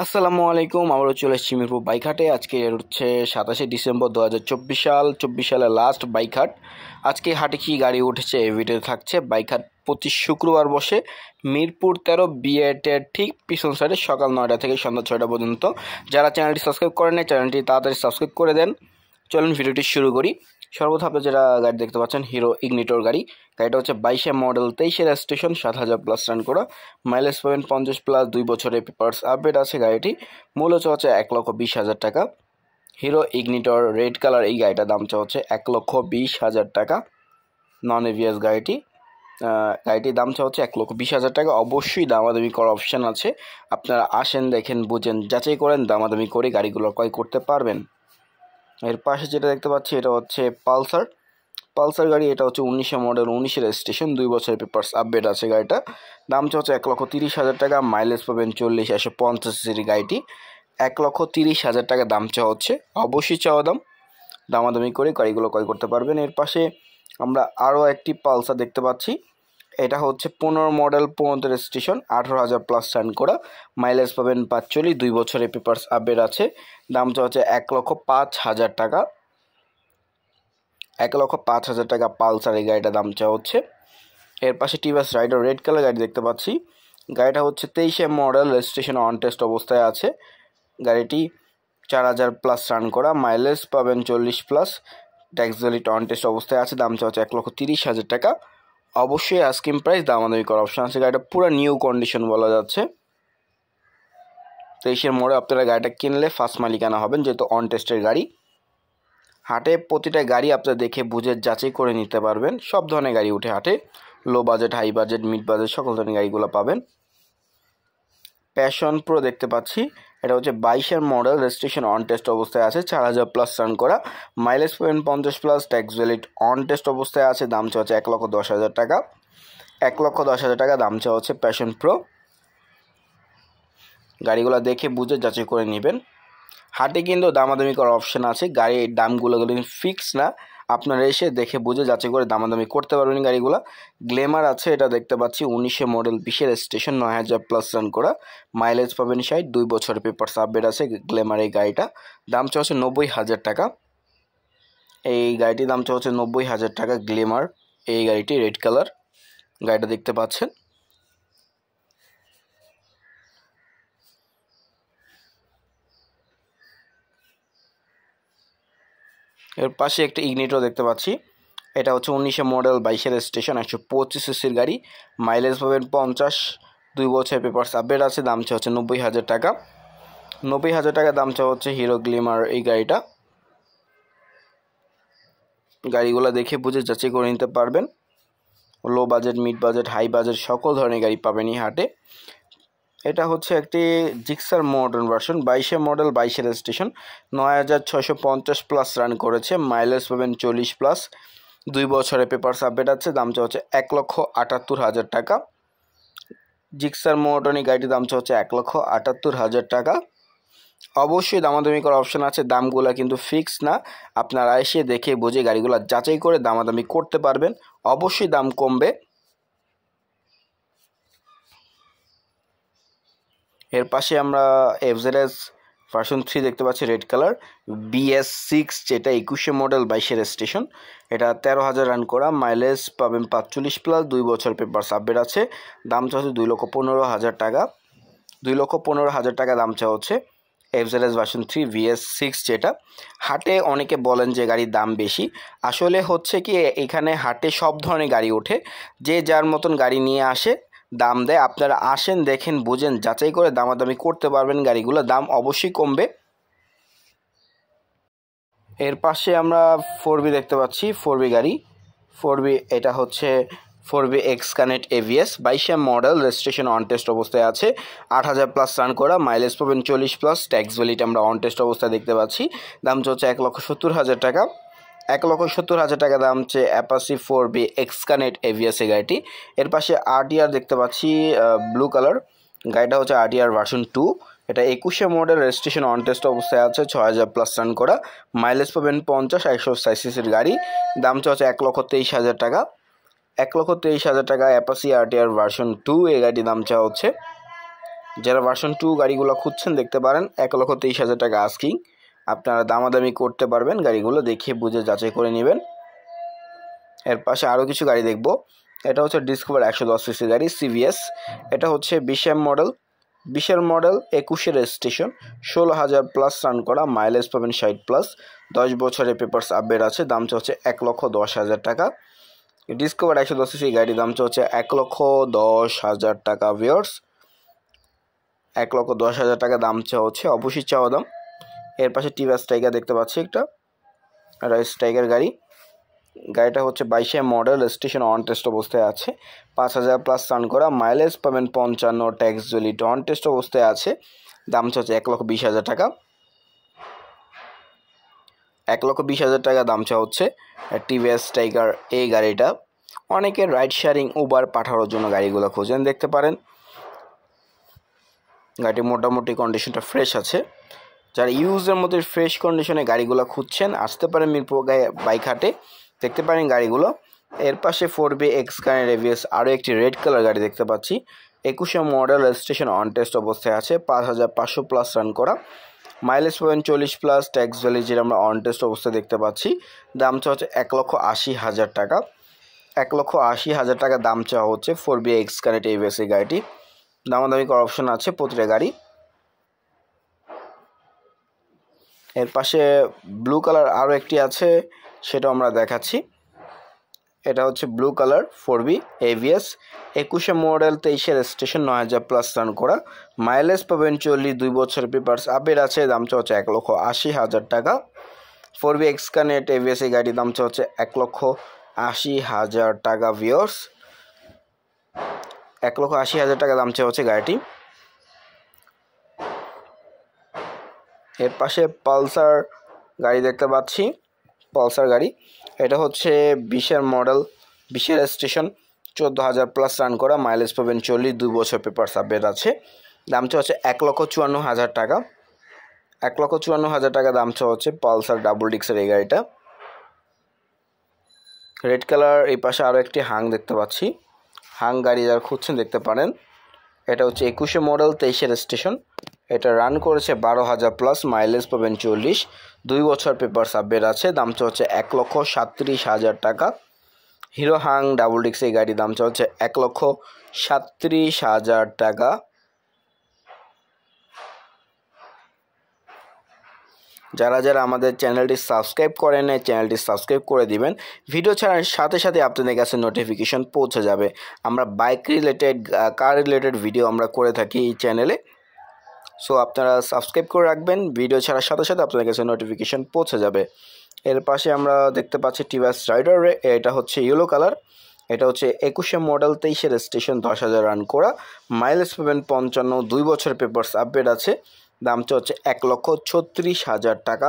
আসসালামু আলাইকুম। আমরা চলে এসেছি মিরপুর বাইক হাটে। আজকে হচ্ছে 27শে ডিসেম্বর 2024 24 সালের লাস্ট বাইক হাট। আজকে হাটে কি গাড়ি উঠেছে এই ভিডিওতে থাকছে। বাইক হাট প্রতি শুক্রবার বসে মিরপুর 13 বিএটের ঠিক পিছন সাইডে সকাল 9টা থেকে সন্ধ্যা 6টা পর্যন্ত। যারা চ্যানেলটি সাবস্ক্রাইব করেন নাই চ্যানেলটি তাড়াতাড়ি সাবস্ক্রাইব করে দেন। চলুন ভিডিওটি শুরু করি। সর্বপ্রথম আপনি যেটা গাড়ি দেখতে পাচ্ছেন হিরো ইগনিটর গাড়ি। গাড়িটা হচ্ছে 22 মডেল, 23 রেজিস্ট্রেশন, 7000 প্লাস রান করা, মাইলেজ পাবেন 50 প্লাস, 2 বছরের পেপারস আপডেট আছে। গাড়িটি মূল্য হচ্ছে 1,20,000 টাকা। হিরো ইগনিটর রেড কালার এই গাড়িটার দাম হচ্ছে 1,20,000 টাকা। নন এভিএস গাড়িটির দাম হচ্ছে 1,20,000 টাকা। অবশ্যই দামাদামি করার অপশান আছে, আপনারা আসেন, দেখেন, বুঝেন, যাচাই করেন, দামাদামি করে গাড়িগুলো ক্রয় করতে পারবেন। এর পাশে যেটা দেখতে পাচ্ছি এটা হচ্ছে পালসার গাড়ি। এটা হচ্ছে 19 মডেল, 19 রেজিস্ট্রেশন, 2 বছরের পেপারস আপডেট আছে। গাড়িটা দাম হচ্ছে 1,30,000 টাকা। মাইলেজ পাবেন 40, 150 সিসির গাড়িটি 1,30,000 টাকা দাম হচ্ছে। অবশ্যই চাওয়া দামাদামি করে গাড়িগুলো ক্রয় করতে পারবেন। এর পাশে আমরা আরও একটি পালসার দেখতে পাচ্ছি। এটা হচ্ছে 15 মডেল, 15 রেজিস্ট্রেশন, 18,000 প্লাস রান করা, মাইলেজ পাবেন 45, 2 বছরের পেপারস আপডেট আছে। দাম হচ্ছে 1,05,000 টাকা। 1,05,000 টাকা পালসার এই গাড়িটার দাম হচ্ছে। এর পাশে টিভিএস রাইডার রেড কালার গাড়ি দেখতে পাচ্ছি। গাড়িটা হচ্ছে 23 মডেল, রেজিস্ট্রেশন অন টেস্ট অবস্থায় আছে। গাড়িটি 4,000 প্লাস রান করা, মাইলেজ পাবেন 40 plus, tax valid on test অবস্থায় আছে। দাম হচ্ছে 1,30,000 টাকা। অবশ্যই আস্কিং প্রাইস, দামাদামি করার অপশন আছে। গাড়িটা পুরো নিউ কন্ডিশন বলা যাচ্ছে। 23 মডেল আপনারা গাড়িটা কিনলে ফার্স্ট মালিকানা হবেন, যেহেতু অন টেস্টের গাড়ি। হাটে প্রতিটা গাড়ি আপনারা দেখে বুঝে যাচাই করে নিতে পারবেন। সব ধরনের গাড়ি উঠে হাটে, low budget, high budget, mid budget, সকল ধরনের গাড়িগুলো পাবেন। প্যাশন প্রো দেখতে পাচ্ছি। এটা হচ্ছে 22 মডেল, রেজিস্ট্রেশন অন টেস্ট অবস্থায় আছে, 4,000 প্লাস রান করা, মাইলেজ পাবেন 50 plus, tax valid on test অবস্থায় আছে। দাম হচ্ছে 1,10,000 টাকা। 1,10,000 টাকা দাম হচ্ছে প্যাশন প্রো। গাড়িগুলো দেখে বুঝে যাচাই করে নেবেন। হাটে কিন্তু দামাদামি করার অপশান আছে। গাড়ির দামগুলো ফিক্স না, আপনারা এসে দেখে বুঝে যাচাই করে দামাদামি করতে পারবেন। গাড়িগুলো গ্লেমার আছে, এটা দেখতে পাচ্ছি 19 মডেল, 20 রেজিস্ট্রেশন, 9,000 প্লাস রান করা, মাইলেজ পাবেন 60, 2 বছরের পেপারস আপডেট আছে। গ্লেমার এই গাড়িটা দাম হচ্ছে 90,000 টাকা। এই গাড়িটির দাম হচ্ছে 90,000 টাকা। গ্লেমার এই গাড়িটি রেড কালার গাড়িটা দেখতে পাচ্ছেন। এর পাশে একটা ইগনিটর দেখতে পাচ্ছি। এটা হচ্ছে 19 মডেল, 22 রেজিস্ট্রেশন, 125 সিসির গাড়ি, মাইলেজ পাবেন 50, 2 বছরের পেপারস আপডেট আছে। দাম হচ্ছে 90,000 টাকা। 90,000 টাকা দাম হচ্ছে হিরো গ্লিমার এই গাড়িটা। গাড়িগুলো দেখে বুঝে যাচাই করে নিতে পারবেন। Low budget, mid budget, high budget, সকল ধরনের গাড়ি পাবেন এই হাটে। এটা হচ্ছে একটি Gixxer modern version, 22 model, 22 registration, 9,650 plus run করেছে, মাইলেজ পাবেন 40 প্লাস, 2 বছরের পেপারস আপডেট আছে। দাম হচ্ছে 1,78,000 টাকা। জিক্সার মডার্ন এই গাড়িটির দাম হচ্ছে 1,78,000 টাকা। অবশ্যই দামাদামি করার অপশান আছে, দামগুলো কিন্তু ফিক্স না, আপনারা এসে দেখে বুঝে গাড়িগুলো যাচাই করে দামাদামি করতে পারবেন। অবশ্যই দাম কমবে। এর পাশে আমরা এফজেডএস ভার্সন 3 দেখতে পাচ্ছি রেড কালার, BS6, যেটা 21 মডেল, 22 রেজিস্ট্রেশন, এটা 13,000 রান করা, মাইলেজ পাবেন 45 প্লাস, 2 বছর পেপারস আপডেট আছে। দাম হচ্ছে 2,15,000 টাকা। 2,15,000 টাকা দাম হচ্ছে এফজেডএস ভার্সন 3 BS6, যেটা। হাটে অনেকে বলেন যে গাড়ির দাম বেশি, আসলে হচ্ছে কি এখানে হাটে সব ধরনের গাড়ি ওঠে, যে যার মতন গাড়ি নিয়ে আসে, দাম দেয়। আপনারা আসেন, দেখেন, বুঝেন, যাচাই করে দামাদামি করতে পারবেন। গাড়িগুলো দাম অবশ্যই কমবে। এর পাশে আমরা 4B দেখতে পাচ্ছি, 4B গাড়ি, 4B এটা হচ্ছে 4B x connect AVS, 22 model, registration on test অবস্থায় আছে, 8,000 প্লাস রান করা, মাইলেজ পাবেন 40 প্লাস, ট্যাক্স ভ্যালিড আমরা অন টেস্ট অবস্থায় দেখতে পাচ্ছি। দাম হচ্ছে 1,70,000 টাকা। 1,70,000 টাকা দাম হচ্ছে অ্যাপাসি 4B এক্স কানেক্ট AVS এই গাড়িটি। এর পাশে RTR দেখতে পাচ্ছি, ব্লু কালার, গাড়িটা হচ্ছে RTR ভার্সন 2, এটা 21 মডেল, রেজিস্ট্রেশন অন টেস্ট অবস্থায় আছে, 6,000 প্লাস রান করা, মাইলেজ পাবেন 50, 160 সিসির গাড়ি। দাম হচ্ছে 1,23,000 টাকা। 1,23,000 টাকা অ্যাপাসি RTR ভার্সন 2 এই গাড়িটির দাম হচ্ছে। যারা ভার্সন 2 গাড়িগুলো খুঁজছেন দেখতে পারেন 1,23,000 টাকা আস্কিং। আপনারা দামাদামি করতে পারবেন, গাড়িগুলো দেখে বুঝে যাচাই করে নেবেন। এর পাশে আরও কিছু গাড়ি দেখব। এটা হচ্ছে ডিসকভার 110 সিসি গাড়ি সিভিএস। এটা হচ্ছে 20 মডেল, 20-এর মডেল, 21-এর রেজিস্ট্রেশন, 16,000 প্লাস রান করা, মাইলেজ পাবেন 60 প্লাস, 10 বছরের পেপারস আপডেট আছে। দাম হচ্ছে 1,10,000 টাকা। ডিসকভার 110 সিসি গাড়ির দাম হচ্ছে 1,10,000 টাকা। ভিউয়ার্স, 1,10,000 টাকা দাম হচ্ছে, অবশ্যই চাওয়া দাম। এর পাশে টিভিএস স্ট্রাইকার দেখতে পাচ্ছি, এটা স্ট্রাইকার গাড়িটা হচ্ছে 22 মডেল, রেজিস্ট্রেশন অন টেস্ট অবস্থায় আছে, 5,000 প্লাস রান করা, মাইলেজ পাবেন 55, ট্যাক্স জলিট অন টেস্ট অবস্থায় আছে। দাম হচ্ছে 1,20,000 টাকা। 1,20,000 টাকা দাম হচ্ছে টিভিএস স্ট্রাইকার এই গাড়িটা। অনেকে রাইড শেয়ারিং উবার পাঠানোর জন্য গাড়িগুলো খোঁজেন, দেখতে পারেন গাড়িটি মোটামুটি কন্ডিশনটা ফ্রেশ আছে। যারা ইউজের মধ্যে ফ্রেশ কন্ডিশনে গাড়িগুলো খুঁজছেন আসতে পারেন মিরপুর বাইক হাটে, দেখতে পারেন গাড়িগুলো। এর পাশে 4B এক্সকানের এভিএস আরও একটি রেড কালার গাড়ি দেখতে পাচ্ছি, 21 মডেল, রেজিস্ট্রেশন অন টেস্ট অবস্থায় আছে, 5,500 প্লাস রান করা, মাইলেজ পাবেন 40 প্লাস, ট্যাক্স ভ্যালি যেটা আমরা অন টেস্ট অবস্থায় দেখতে পাচ্ছি। দাম হচ্ছে 1,80,000 টাকা। 1,80,000 টাকা দাম চাওয়া হচ্ছে 4B এক্সকানেট এভিএস এই গাড়িটি। দামাদামি করার অপশন আছে প্রতিটা গাড়ি। এর পাশে ব্লু কালার আরও একটি আছে, সেটা আমরা দেখাচ্ছি। এটা হচ্ছে ব্লু কালার 4B এভিএস, 21 মডেল, 23-এর রেজিস্ট্রেশন, 9,000 প্লাস রান করা, মাইলেজ পাবেন 40, 2 বছরের পেপারস আপডেট আছে। দাম হচ্ছে 1,80,000 টাকা। 4B এক্সকানেট এভিএস এই গাড়ির দাম হচ্ছে 1,80,000 টাকা। ভিউয়ার্স, 1,80,000 টাকা দাম হচ্ছে গাড়িটি। এর পাশে পালসার গাড়ি দেখতে পাচ্ছি, পালসার গাড়ি। এটা হচ্ছে 20-এর মডেল, 20-এর রেজিস্ট্রেশন, 14,000 প্লাস রান করা, মাইলেজ পাবেন 40, 2 বছর পেপার আপডেট আছে। দামটা হচ্ছে 1,54,000 টাকা। 1,54,000 টাকা দাম হচ্ছে পালসার ডাবল ডিক্সের এই গাড়িটা। রেড কালার এই পাশে আরও একটি হাং দেখতে পাচ্ছি, হাং গাড়ি যারা খুঁজছেন দেখতে পারেন। এটা হচ্ছে 21 মডেল, 23-এর রেজিস্ট্রেশন, এটা রান করেছে 12,000 প্লাস, মাইলেজ পাবেন 40, 2 বছর পেপার আপডেট আছে। দামটা হচ্ছে 1,37,000 টাকা। হিরো হাং ডাবল ডিক্স এই গাড়ির দামটা হচ্ছে 1,37,000 টাকা। যারা যারা আমাদের চ্যানেলটি সাবস্ক্রাইব করেন নাই, চ্যানেলটি সাবস্ক্রাইব করে দিবেন। ভিডিও ছাড়ার সাথে সাথে আপনাদের কাছে নোটিফিকেশন পৌঁছে যাবে। আমরা বাইক রিলেটেড, কার রিলেটেড ভিডিও আমরা করে থাকি এই চ্যানেলে। সো আপনারা সাবস্ক্রাইব করে রাখবেন, ভিডিও ছাড়ার সাথে সাথে আপনাদের কাছে নোটিফিকেশন পৌঁছে যাবে। এর পাশে আমরা দেখতে পাচ্ছি টিভিএস রাইডার, এটা হচ্ছে ইয়েলো কালার। এটা হচ্ছে 21 মডেল, 23-এর রেজিস্ট্রেশন, 10,000 রান করা, মাইলেজ পাবেন 55, 2 বছর পেপারস আপডেট আছে। দামটা হচ্ছে 1,36,000 টাকা।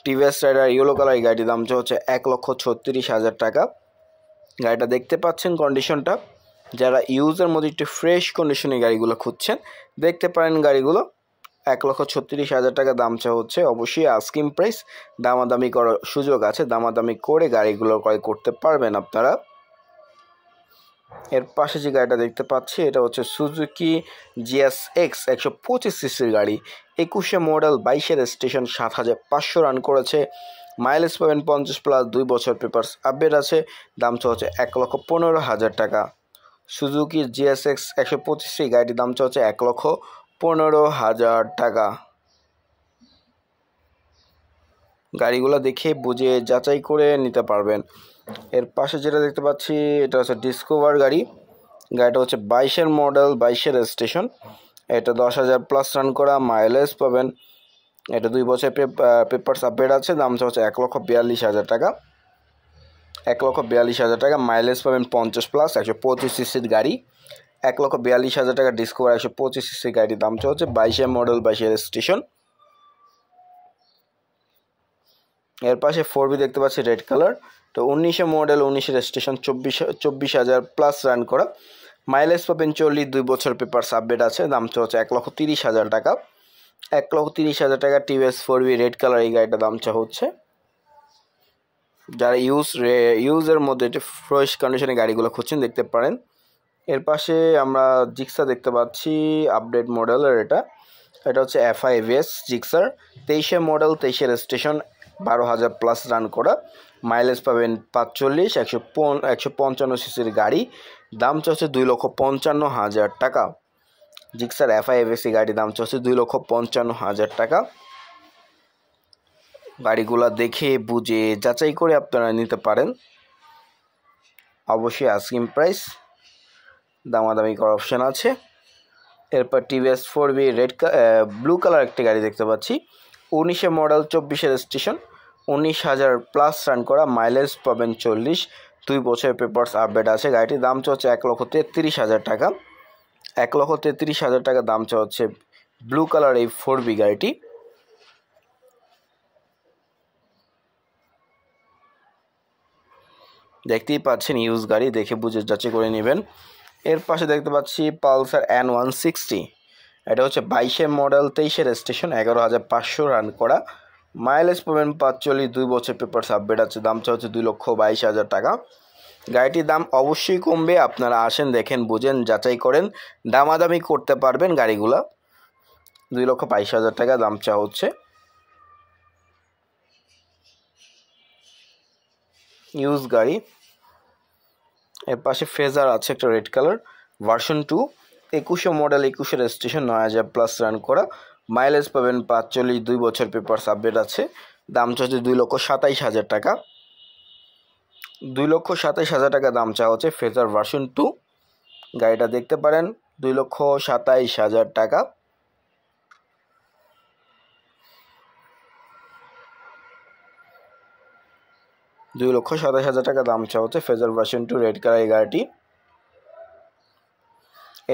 টিভিএস রাইডার ইয়েলো কালার এই গাড়ির দামটা হচ্ছে 1,36,000 টাকা। গাড়িটা দেখতে পাচ্ছেন কন্ডিশনটা। যারা ইউজের মধ্যে একটু ফ্রেশ কন্ডিশনে গাড়িগুলো খুঁজছেন দেখতে পারেন গাড়িগুলো। 1,36,000 টাকা দাম হচ্ছে, অবশ্যই আস্কিং প্রাইস, দামাদামি করার সুযোগ আছে, দামাদামি করে গাড়িগুলো ক্রয় করতে পারবেন আপনারা। এর পাশে যে গাড়িটা দেখতে পাচ্ছি এটা হচ্ছে সুজুকি GSX 125 সিসির গাড়ি, 21 মডেল, 22-এর রেজিস্ট্রেশন, 7,500 রান করেছে, মাইলেজ পাবেন 50 প্লাস, 2 বছর পেপারস আপডেট আছে। দাম হচ্ছে 1,15,000 টাকা। সুজুকি GSX 125 গাড়িটির দাম হচ্ছে 1,15,000 টাকা। গাড়িগুলো দেখে বুঝে যাচাই করে নিতে পারবেন। এর পাশে যেটা দেখতে পাচ্ছি এটা হচ্ছে ডিসকভার গাড়ি। গাড়িটা হচ্ছে 22-এর মডেল, 22-এর রেজিস্ট্রেশন, এটা 10,000 প্লাস রান করা, মাইলেজ পাবেন, এটা 2 বছর পেপারস আপডেট আছে। দাম হচ্ছে 1,42,000 টাকা। 1,42,000 টাকা, মাইলেজ পাবেন 50 প্লাস, 125 সিসির গাড়ি। 1,42,000 টাকা ডিসকভার 125 সিসির গাড়ির দাম হচ্ছে 22-এর মডেল, 22-এর রেজিস্ট্রেশন। এর পাশে 4B দেখতে পাচ্ছি রেড কালার, তো 19 মডেল, 19-এর রেজিস্ট্রেশন, 24,000 প্লাস রান করা, মাইলেজ পাবেন 40, 2 বছর পেপারস আপডেট আছে। দাম হচ্ছে 1,30,000 টাকা। 1,30,000 টাকা টিভিএস 4B রেড কালার এই গাড়িটার দাম হচ্ছে। যারা ইউজের মধ্যে একটু ফ্রেশ কন্ডিশনে গাড়িগুলো খুঁজছেন দেখতে পারেন এর পাশে আমরা জিক্সার দেখতে পাচ্ছি আপডেট মডেলের। এটা হচ্ছে FIVS Gixxer 23 model, 23 registration, 12,000 plus run করা, মাইলেজ পাবেন 45, 155 সিসির গাড়ি। দাম চলছে 2,55,000 টাকা। জিক্সার FIVS গাড়ি দাম চলছে 2,55,000 টাকা। গাড়িগুলা দেখে বুঝে যাচাই করে আপনারা নিতে পারেন। অবশ্যই আস্কিং প্রাইস, দামাদামি করার অপশান আছে। এরপর TVS 4B ব্লু কালার একটি গাড়ি দেখতে পাচ্ছি, 19 মডেল, 24 রেজিস্ট্রেশন, 19,000 প্লাস রান করা, মাইলেজ পাবেন 40, 2 বছরের পেপারস আপডেট আছে। গাড়িটির দাম চলছে 1,33,000 টাকা। 1,33,000 টাকা দাম চলছে ব্লু কালার এই 4B গাড়িটি। দেখতেই পাচ্ছেন ইউজ গাড়ি, দেখে বুঝে যাচাই করে নেবেন। এর পাশে দেখতে পাচ্ছি পালসার N160। এটা হচ্ছে 22 মডেল, 23 রেজিস্ট্রেশন, 11,500 রান করা, মাইলেজ পাবেন 45, 2 বছর পেপারস আপডেট আছে। দাম হচ্ছে 2,22,000 টাকা। গাড়িটির দাম অবশ্যই কমবে, আপনারা আসেন, দেখেন, বুঝেন, যাচাই করেন, দামাদামি করতে পারবেন। গাড়িগুলা 2,22,000 টাকা দাম চাওয়া হচ্ছে। ইউজ গাড়ি। এর পাশে ফেজার আছে একটা red colour, version 2, 21 model, 21 registration, 9,000 plus run করা, মাইলেজ পাবেন 45, 2 বছর পেপারস আপডেট আছে। দাম চাচ্ছে 2,27,000 টাকা। 2,27,000 টাকা দাম চাওয়া হচ্ছে ফেজার ভার্সন 2। গাড়িটা দেখতে পারেন, 2,27,000 টাকা। $2,27,000 টাকা দাম চাওয়া হচ্ছে ফেজার ভার্সন 2 রেড কালার এই গাড়িটি।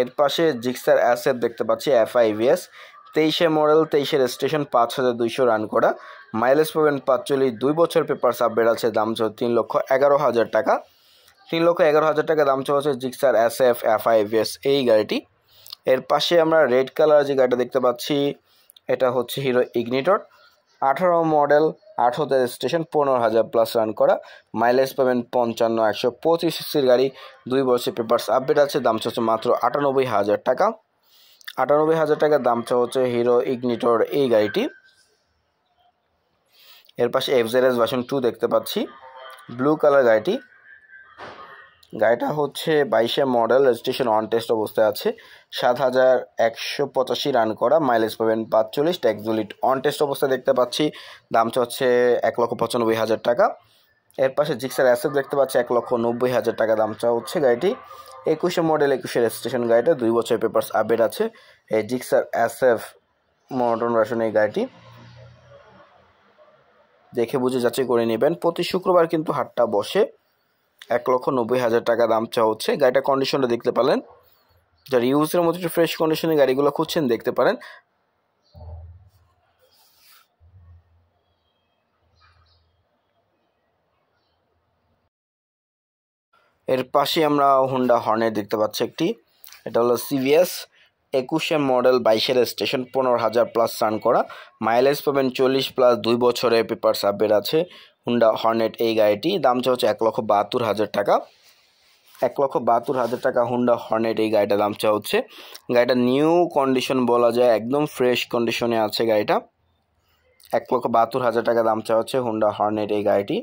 এর পাশে জিক্সার SF দেখতে পাচ্ছি FIVS, 23 মডেল, 23 রেজিস্ট্রেশন, 5,200 রান করা, মাইলেজ পাবেন 45, 2 বছর পেপারস আপডেট আছে। দাম চলছে 3,11,000 টাকা। 3,11,000 টাকা দাম চলছে জিক্সার SF FIVS এই গাড়িটি। এর পাশে আমরা রেড কালার যে গাড়িটা দেখতে পাচ্ছি, এটা হচ্ছে hero ignitor, 18 model, 18 registration, 15,000 plus run করা, মাইলেজ পাবেন 55, 125 সিসির গাড়ি, 2 বছর পেপারস আপডেট আছে। দাম চলছে মাত্র 98,000 টাকা। 98,000 টাকা দাম হচ্ছে হিরো ইগনিটর এই গাড়িটি। এর পাশে FZS ভার্সন 2 দেখতে পাচ্ছি, ব্লু কালার গাড়িটি। গাড়িটা হচ্ছে 22 মডেল, রেজিস্ট্রেশন অন টেস্ট অবস্থায় আছে, 7,185 রান করা, মাইলেজ পাবেন 45, ট্যাক্স ভ্যালিড অন টেস্ট অবস্থায় দেখতে পাচ্ছি। দাম হচ্ছে 1,95,000 টাকা। এর পাশে জিক্সার SF দেখতে পাচ্ছি, 1,90,000 টাকা দাম চাওয়া হচ্ছে গাড়িটি। 21 মডেল, 21 রেজিস্ট্রেশন গাড়িটা, 2 বছরের পেপারস আপডেট আছে। এই জিক্সার SF মডার্ন ভার্সন এই গাড়িটি। দেখে বুঝে যাচাই করে নেবেন। প্রতি শুক্রবার কিন্তু হাটটা বসে। 1,90,000 টাকা দাম চাওয়া হচ্ছে। গাড়িটা কন্ডিশনটা দেখতে পেলেন, যারা ইউজের মধ্যে একটু ফ্রেশ কন্ডিশনে গাড়িগুলো খুঁজছেন দেখতে পারেন। এর পাশে আমরা হোন্ডা হর্নেট দেখতে পাচ্ছি একটি, এটা হলো CVS, 21 model, 22 registration, 15,000 plus run করা, মাইলেজ পাবেন 40 প্লাস, 2 বছরের পেপারস আপডেট আছে। হোন্ডা হর্নেট এই গাড়িটি। দাম হচ্ছে 1,72,000 টাকা। 1,72,000 টাকা হোন্ডা হর্নেট এই গাড়িটার দাম চাওয়া হচ্ছে। গাড়িটা নিউ কন্ডিশন বলা যায়, একদম ফ্রেশ কন্ডিশনে আছে গাড়িটা। 1,72,000 টাকা দাম চাওয়া হচ্ছে হোন্ডা হর্নেট এই গাড়িটি।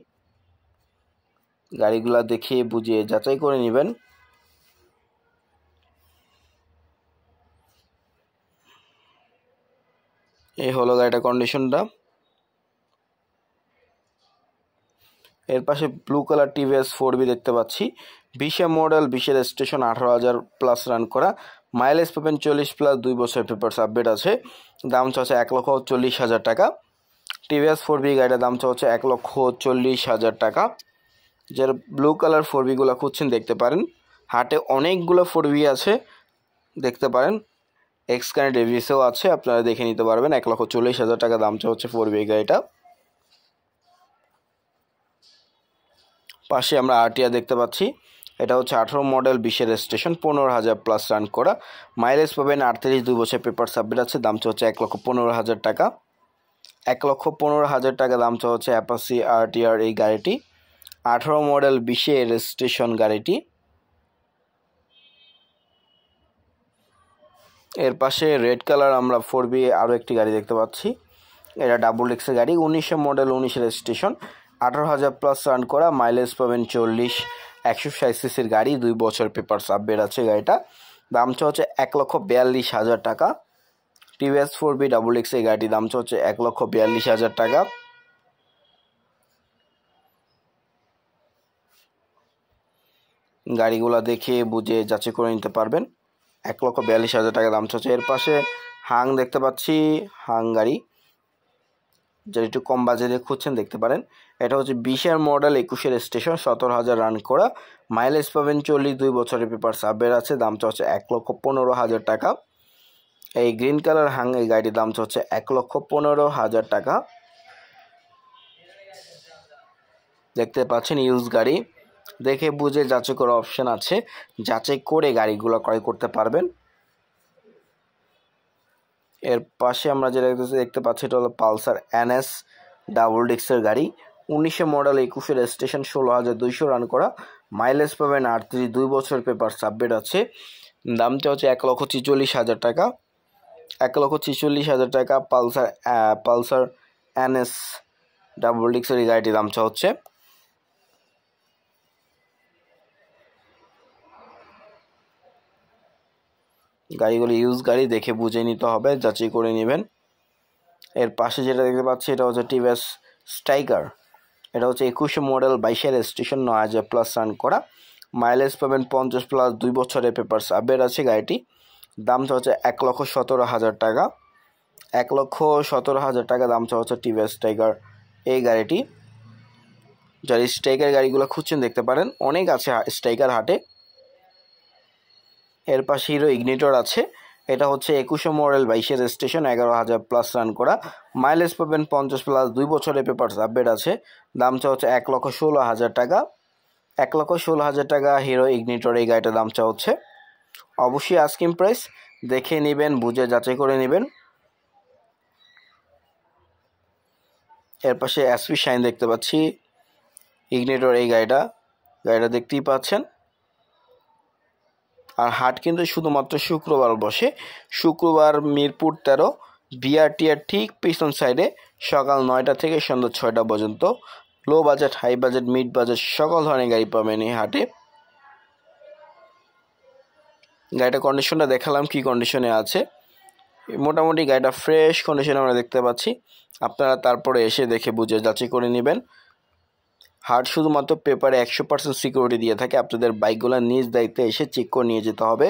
গাড়িগুলা দেখে বুঝে যাচাই করে নেবেন। এই হলো গাড়িটার কন্ডিশনটা। এর পাশে ব্লু কালার TVS 4B দেখতে পাচ্ছি, 20 মডেল, 20 রেজিস্ট্রেশন, 18,000 প্লাস রান করা, মাইলেজ পাবেন 40 প্লাস, 2 বছর পেপারস আপডেট আছে। দাম চাচ্ছে 1,40,000 টাকা। TVS 4B গাড়িটার দাম চাচ্ছে 1,40,000 টাকা। যারা ব্লু কালার 4Bগুলো খুঁজছেন দেখতে পারেন, হাটে অনেকগুলো 4B আছে, দেখতে পারেন। এক্সকানেট রিভিউসেও আছে, আপনারা দেখে নিতে পারবেন। 1,40,000 টাকা দাম হচ্ছে 4B গাড়িটা। পাশে আমরা RTR দেখতে পাচ্ছি, এটা হচ্ছে 18 মডেল, 20 রেজিস্ট্রেশন, 15,000 প্লাস রান করা, মাইলেজ পাবেন 38, 2 বছর পেপার সাবমিট আছে। দাম হচ্ছে 1,15,000 টাকা। 1,15,000 টাকা দাম হচ্ছে অ্যাপাচি RTR এই গাড়িটি। 18 মডেল, 20 রেজিস্ট্রেশন গাড়িটি। এর পাশে রেড কালার আমরা 4B আরও একটি গাড়ি দেখতে পাচ্ছি। এটা ডাবল ডিক্সের গাড়ি, 1900 মডেল, 19 রেজিস্ট্রেশন, 18,000 প্লাস রান করা, মাইলেজ পাবেন 40, 160 সিসির গাড়ি, 2 বছর পেপার সাবমিট আছে গাড়িটা। দামটা হচ্ছে 1,42,000 টাকা। টিভিএস 4B ডাবল ডিক্স এই গাড়িটির দামটা হচ্ছে 1,42,000 টাকা। গাড়িগুলো দেখে বুঝে যাচাই করে নিতে পারবেন। 1,42,000 টাকা দাম চাচ্ছে। এর পাশে হাং দেখতে পাচ্ছি, হাং গাড়ি যেটা একটু কম বাজেটে খুঁজছেন দেখতে পারেন। এটা হচ্ছে 20-এর মডেল, 21-এর স্টেশন, 17,000 রান করা, মাইলেজ পাবেন 40, 2 বছরের পেপার সাবমিট আছে। দামটা হচ্ছে 1,15,000 টাকা। এই গ্রিন কালার হাং এই গাড়ির দাম হচ্ছে 1,15,000 টাকা। দেখতে পাচ্ছেন ইউজ গাড়ি, দেখে বুঝে যাচাই করা অপশন আছে, যাচাই করে গাড়িগুলো ক্রয় করতে পারবেন। এর পাশে আমরা যেটা দেখতে পাচ্ছি এটা হলো পালসার NS ডাবল ডিক্সের গাড়ি, 1900 মডেল, 21-এর রেজিস্ট্রেশন, 16,200 রান করা, মাইলেজ পাবেন 38, 2 বছর পেপার সাবমিট আছে। দামটা হচ্ছে 1,46,000 টাকা। 1,46,000 টাকা পালসার NS ডাবল ডিক্সের এই গাড়িটির দামটা হচ্ছে। গাড়িগুলো ইউজ গাড়ি, দেখে বুঝে নিতে হবে, যাচাই করে নেবেন। এর পাশে যেটা দেখতে পাচ্ছি এটা হচ্ছে টিভিএস স্ট্রাইকার। এটা হচ্ছে 2100 মডেল, 22-এর রেজিস্ট্রেশন, 9,000 প্লাস রান করা, মাইলেজ পাবেন 50 প্লাস, 2 বছরের পেপার সাবমিট আছে গাড়িটি। দামটা হচ্ছে 1,17,000 টাকা। 1,17,000 টাকা দামটা হচ্ছে টিভিএস স্ট্রাইকার এই গাড়িটি। যারা স্ট্রাইকার গাড়িগুলো খুঁজছেন দেখতে পারেন, অনেক আছে স্ট্রাইকার হাটে। এর পাশে হিরো ইগনিটর আছে। এটা হচ্ছে 2100 মডেল, 22-এর রেজিস্ট্রেশন, 11,000 প্লাস রান করা, মাইলেজ পাবেন 50 প্লাস, 2 বছরের পেপার সাবমিট আছে। দামটা হচ্ছে 1,16,000 টাকা। 1,16,000 টাকা হিরো ইগনিটর এই গাড়িটার দামটা হচ্ছে। অবশ্যই আস্কিং প্রাইস, দেখে নেবেন, বুঝে যাচাই করে নেবেন। এর পাশে SP শাইন দেখতে পাচ্ছি, ইগনিটর এই গাড়িটা দেখতেই পাচ্ছেন। আর হাট কিন্তু শুধুমাত্র শুক্রবার বসে। শুক্রবার মিরপুর 13 BRT-এর ঠিক পিছন সাইডে, সকাল 9টা থেকে সন্ধ্যা 6টা পর্যন্ত। Low budget, high budget, mid budget সকল ধরনের গাড়ি পাবেন এই হাটে। গাড়িটা কন্ডিশনটা দেখালাম কি কন্ডিশনে আছে। মোটামুটি গাড়িটা ফ্রেশ কন্ডিশনে আমরা দেখতে পাচ্ছি। আপনারা তারপরে এসে দেখে বুঝে যাচাই করে নেবেন। হাট শুধুমাত্র পেপারে 100% সিকিউরিটি দিয়ে থাকে। আপনাদের বাইকগুলো নিজ দায়িত্বে এসে চেক করে নিয়ে যেতে হবে।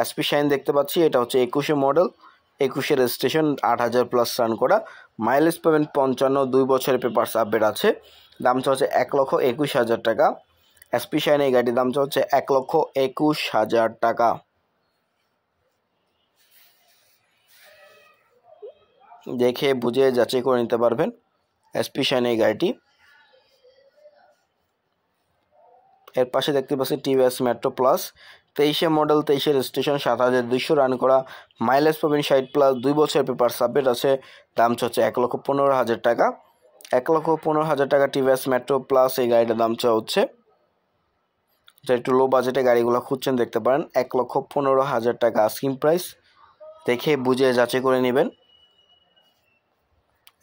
SP শাইন দেখতে পাচ্ছি, এটা হচ্ছে 2100 মডেল, 21-এর রেজিস্ট্রেশন, 8,000 প্লাস রান করা, মাইলেজ পাবেন 55, 2 বছরের পেপার সাবমিট আছে। দামটা হচ্ছে 1,21,000 টাকা। SP শাইন এই গাড়ির দামটা হচ্ছে 1,21,000 টাকা। দেখে বুঝে যাচাই করে নিতে পারবেন SP শাইন এই গাড়িটি। এর পাশে দেখতে পাচ্ছি টিভিএস মেট্রো প্লাস, 2300 মডেল, 23-এর রেজিস্ট্রেশন, 7,200 রান করা, মাইলেজ পাবেন 60 প্লাস, 2 বছরের পেপার সাবমিট আছে। দাম হচ্ছে 1,15,000 টাকা। 1,15,000 টাকা টিভিএস মেট্রো প্লাস এই গাড়িটার দাম হচ্ছে। যা একটু লো বাজেটে গাড়িগুলো খুঁজছেন দেখতে পারেন, 1,15,000 টাকা আস্কিং প্রাইস, দেখে বুঝে যাচাই করে নেবেন।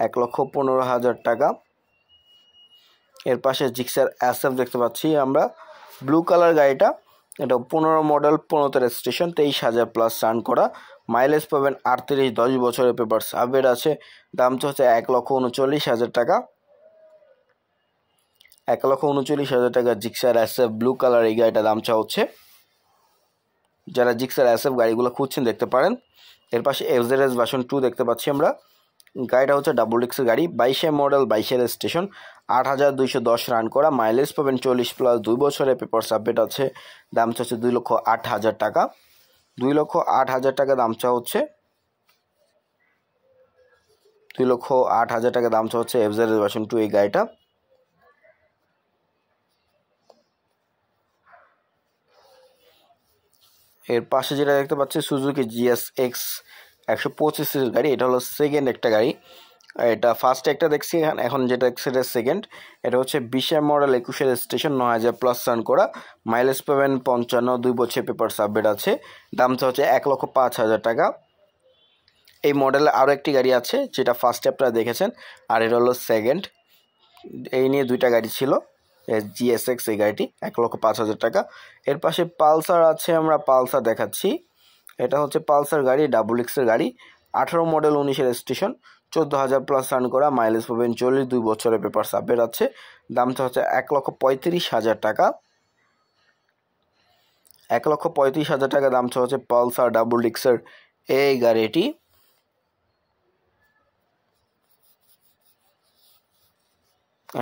1,15,000 টাকা। এর পাশে জিক্সার SF দেখতে পাচ্ছি আমরা, ব্লু কালার গাড়িটা। এটা 15 মডেল, 15-তে রেজিস্ট্রেশন, 23,000 প্লাস রান করা, মাইলেজ পাবেন 38, 10 বছরের পেপার সাবমিট আছে। দামটা হচ্ছে 1,39,000 টাকা। 1,39,000 টাকা জিক্সার SF ব্লু কালার এই গাড়িটার দামটা হচ্ছে। যারা জিক্সার SF গাড়িগুলো খুঁজছেন দেখতে পারেন। এর পাশে FZS ভার্সন 2 দেখতে পাচ্ছি আমরা। গাড়িটা হচ্ছে ডাবল ডিক্সের গাড়ি, 22-এর মডেল, 22-এর রেজিস্ট্রেশন, 8,210 রান করা, মাইলেজ পাবেন 40 প্লাস, 2 বছরের পেপার সাবমিট আছে। দামটা হচ্ছে 2,08,000 টাকা। 2,08,000 টাকা দামটা হচ্ছে। 2,08,000 টাকা দামটা হচ্ছে FZS ভার্সন 2 এই গাড়িটা। এর পাশে যেটা দেখতে পাচ্ছি সুজুকি GSX 125 গাড়ি। এটা হলো সেকেন্ড একটা গাড়ি, এটা ফার্স্ট একটা দেখছি, এখন যেটা দেখছি এটা সেকেন্ড। এটা হচ্ছে 20 মডেল 21 রেজিস্ট্রেশন 9000 প্লাস রান করা, মাইলেজ পাবেন 55, 2 বছর পেপার সাবমিট আছে, দামটা হচ্ছে 1,05,000 টাকা। এই মডেলে আরও একটি গাড়ি আছে যেটা ফার্স্টে আপনারা দেখেছেন, আর এটা হলো সেকেন্ড। এই নিয়ে দুইটা গাড়ি ছিল, GSX এই গাড়িটি 1,05,000 টাকা। এর পাশে পালসার আছে, আমরা পালসার দেখাচ্ছি। এটা হচ্ছে পালসার গাড়ি, ডাবল এক্সের গাড়ি, 18 মডেল 19 রেজিস্ট্রেশন, 14,000 প্লাস রান করা, মাইলেজ পাবেন 40, 2 বছরের পেপার সাবমিট আছে, দামটা হচ্ছে 1,35,000 টাকা। 1,35,000 টাকা দামটা হচ্ছে পালসার ডাবল এক্সের এই গাড়িটি।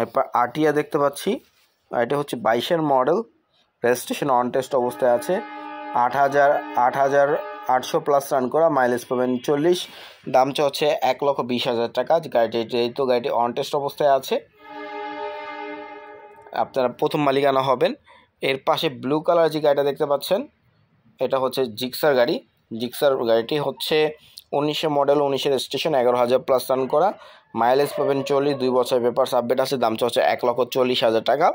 এরপর আটিয়া দেখতে পাচ্ছি, এটা হচ্ছে 22 মডেল, রেজিস্ট্রেশন অন টেস্ট অবস্থায় আছে, 8,800 প্লাস রান করা, মাইলেজ পাবেন 40, দামটা হচ্ছে 1,20,000 টাকা। গাড়িটি যেহেতু গাড়িটি অন টেস্ট অবস্থায় আছে, আপনারা প্রথম মালিকানা হবেন। এর পাশে ব্লু কালার যে গাড়িটা দেখতে পাচ্ছেন, এটা হচ্ছে জিক্সার গাড়ি। জিক্সার গাড়িটি হচ্ছে 19 মডেল 19 রেজিস্ট্রেশন, 11,000 প্লাস রান করা, মাইলেজ পাবেন 40, 2 বছর পেপার সাবমিট আছে, দামটা হচ্ছে 1,40,000 টাকা।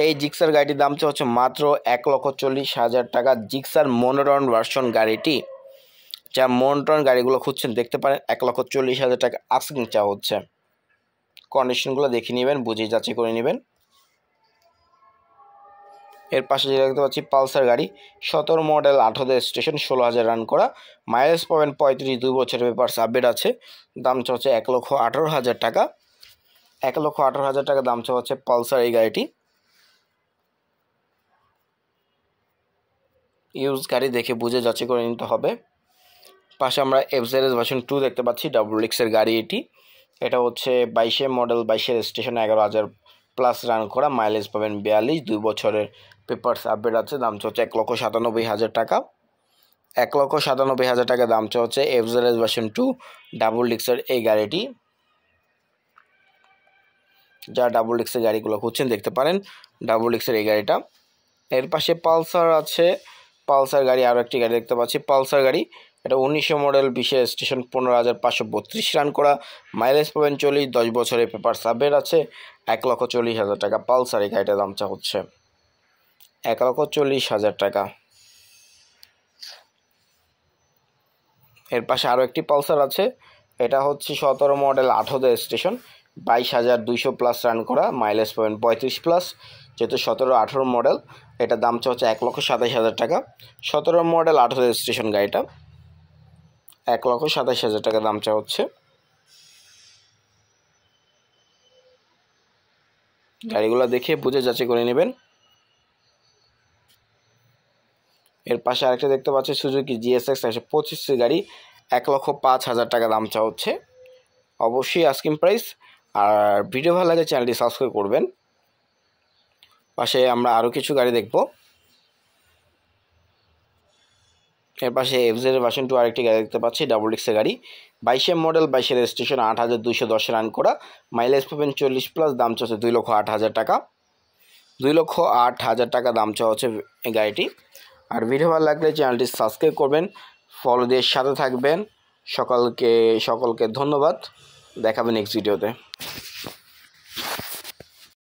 এই জিক্সার গাড়িটির দামটা হচ্ছে মাত্র 1,40,000 টাকা। জিক্সার মনোটন ভার্সন গাড়িটি, যা মনোটন গাড়িগুলো খুঁজছেন দেখতে পারেন, 1,40,000 টাকা আস্কিং চা হচ্ছে। কন্ডিশনগুলো দেখে নেবেন, বুঝে যাচাই করে নেবেন। এর পাশে যেটা দেখতে পাচ্ছি পালসার গাড়ি, 17 মডেল 18 রেজিস্ট্রেশন, 16,000 রান করা, মাইলেজ পাবেন 35, 2 বছরের পেপার সাবমিট আছে, দামটা হচ্ছে 1,18,000 টাকা। 1,18,000 টাকা দামটা হচ্ছে পালসার এই গাড়িটি। ইউজ গাড়ি দেখে বুঝে যাচাই করে নিতে হবে। পাশে আমরা FZS ভার্সন 2 দেখতে পাচ্ছি, ডাবল এক্সের গাড়ি এটি। এটা হচ্ছে 22 মডেল 22 রেজিস্ট্রেশন, 11,000 প্লাস রান করা, মাইলেজ পাবেন 42, 2 বছরের পেপার সাবমিট আছে, দামটা হচ্ছে 1,97,000 টাকা। 1,97,000 টাকা দামটা হচ্ছে FZS ভার্সন 2 ডাবল এক্সের এই গাড়িটি। যা ডাবল এক্সের গাড়িগুলো খুঁজছেন দেখতে পারেন, ডাবল এক্সের এই গাড়িটা। এর পাশে পালসার আছে, পালসার গাড়ি আরও একটি গাড়ি দেখতে পাচ্ছি, পালসার গাড়ি। এটা 19 মডেল 20 রেজিস্ট্রেশন, 15,532 রান করা, মাইলেজ পাবেন 40, 10 বছরের পেপার সাবমিট আছে, 1,40,000 টাকা। পালসার এই গাড়িটার দামটা হচ্ছে 1,40,000 টাকা। এর পাশে আরও একটি পালসার আছে, এটা হচ্ছে 17 মডেল 18 রেজিস্ট্রেশন, 22,200 প্লাস রান করা, মাইলেজ পাবেন 35 প্লাস, যেহেতু 17-18 মডেল, এটা দামটা হচ্ছে 1,27,000 টাকা। 17 মডেল 18 রেজিস্ট্রেশন গাড়িটা 1,27,000 টাকা দামটা হচ্ছে। গাড়িগুলো দেখে বুঝে যাচাই করে নেবেন। এর পাশে আরেকটা দেখতে পাচ্ছি সুজুকি GSX 125 গাড়ি, 1,05,000 টাকা দামটা হচ্ছে। অবশ্যই আস্কিং প্রাইস। আর ভিডিও ভালো লাগে চ্যানেলটি সাবস্ক্রাইব করবেন। পাশে আমরা আরও কিছু গাড়ি দেখব। এর পাশে FZS ভার্সন 2 আরেকটি গাড়ি দেখতে পাচ্ছি, ডাবল এক্সের গাড়ি, 22 মডেল 22 রেজিস্ট্রেশন, 8,210 রান করা, মাইলেজ পাবেন 40 প্লাস, দাম হচ্ছে 2,08,000 টাকা। 2,08,000 টাকা দাম হচ্ছে এই গাড়িটি। আর ভিডিও ভালো লাগলে চ্যানেলটি সাবস্ক্রাইব করবেন, ফলো দিয়ে সাথে থাকবেন। সকলকে ধন্যবাদ, দেখাবেন নেক্সট ভিডিওতে।